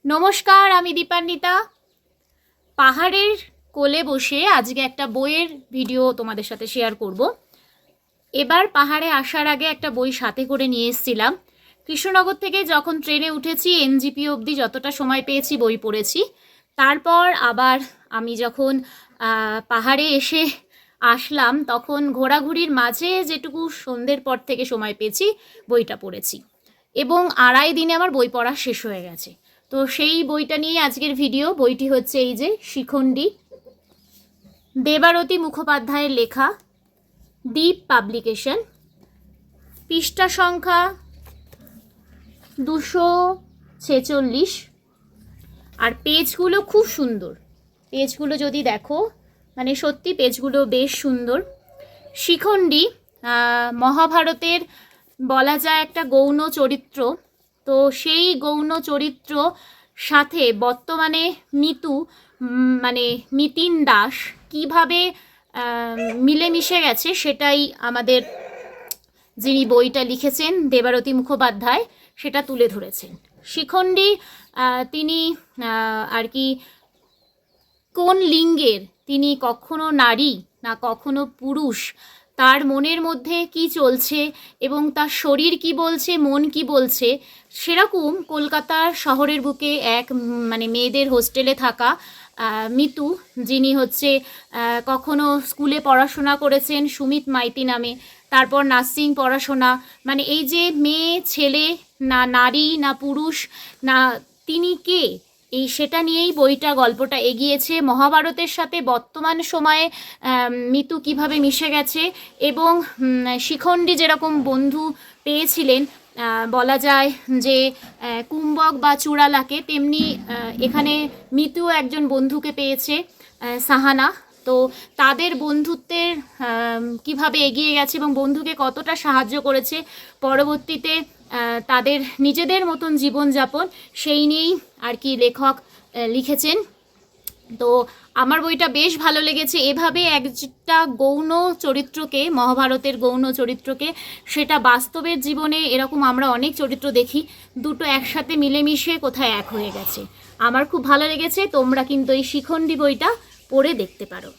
নমস্কার, আমি দীপান্বিতা। পাহাড়ের কোলে বসে আজকে একটা বইয়ের ভিডিও তোমাদের সাথে শেয়ার করব। এবার পাহাড়ে আসার আগে একটা বই সাথে করে নিয়ে এসেছিলাম। কৃষ্ণনগর থেকে যখন ট্রেনে উঠেছি এনজিপি অবধি যতটা সময় পেয়েছি বই পড়েছি। তারপর আবার আমি যখন পাহাড়ে এসে আসলাম তখন ঘোরাঘুরির মাঝে যেটুকু সন্ধ্যের পর থেকে সময় পেয়েছি বইটা পড়েছি এবং 2.5 দিনে আমার বই পড়া শেষ হয়ে গেছে। তো সেই বইটা নিয়ে আজকের ভিডিও। বইটি হচ্ছে এই যে শিখণ্ডী, দেবারতী মুখোপাধ্যায়ের লেখা, দ্বীপ পাবলিকেশন। পৃষ্ঠা সংখ্যা 246 আর পেজগুলো খুব সুন্দর। পেজগুলো যদি দেখো মানে সত্যি পেজগুলো বেশ সুন্দর। শিখণ্ডী মহাভারতের বলা যায় একটা গৌণ চরিত্র। তো সেই গৌণ চরিত্র সাথে বর্তমানে মিতিন দাস কিভাবে মিলেমিশে গেছে সেটাই আমাদের যিনি বইটা লিখেছেন দেবারতী মুখোপাধ্যায় সেটা তুলে ধরেছেন। শিখণ্ডী তিনি আর কি কোন লিঙ্গের, তিনি কখনো নারী না কখনো পুরুষ, তার মনের মধ্যে কি চলছে এবং তার শরীর কি বলছে, মন কি বলছে, সেরকম কলকাতার শহরের বুকে এক মেয়েদের হোস্টেলে থাকা মিতু, যিনি হচ্ছে কখনো স্কুলে পড়াশোনা করেছেন সুমিত মাইতি নামে, তারপর নার্সিং পড়াশোনা, এই যে মেয়ে ছেলে না নারী না পুরুষ না তিনি কে, এই সেটা নিয়েই বইটা গল্পটা এগিয়েছে। মহাভারতের সাথে বর্তমান সময়ে মিতু কিভাবে মিশে গেছে এবং শিখণ্ডী যেরকম বন্ধু পেয়েছিলেন বলা যায় যে কুম্ভক বা চূড়ালাকে, তেমনি এখানে মিতু একজন বন্ধুকে পেয়েছে, সাহানা। তো তাদের বন্ধুত্বের কিভাবে এগিয়ে গেছে এবং বন্ধুকে কতটা সাহায্য করেছে পরবর্তীতে তাদের নিজেদের মতন জীবনযাপন, সেই নিয়েই আর কি লেখক লিখেছেন। তো আমার বইটা বেশ ভালো লেগেছে। এভাবে একটা গৌণ চরিত্রকে, মহাভারতের গৌণ চরিত্রকে, সেটা বাস্তবের জীবনে এরকম আমরা অনেক চরিত্র দেখি, দুটো একসাথে মিলেমিশে কোথায় এক হয়ে গেছে। আমার খুব ভালো লেগেছে। তোমরা কিন্তু এই শিখণ্ডী বইটা পড়ে দেখতে পারো।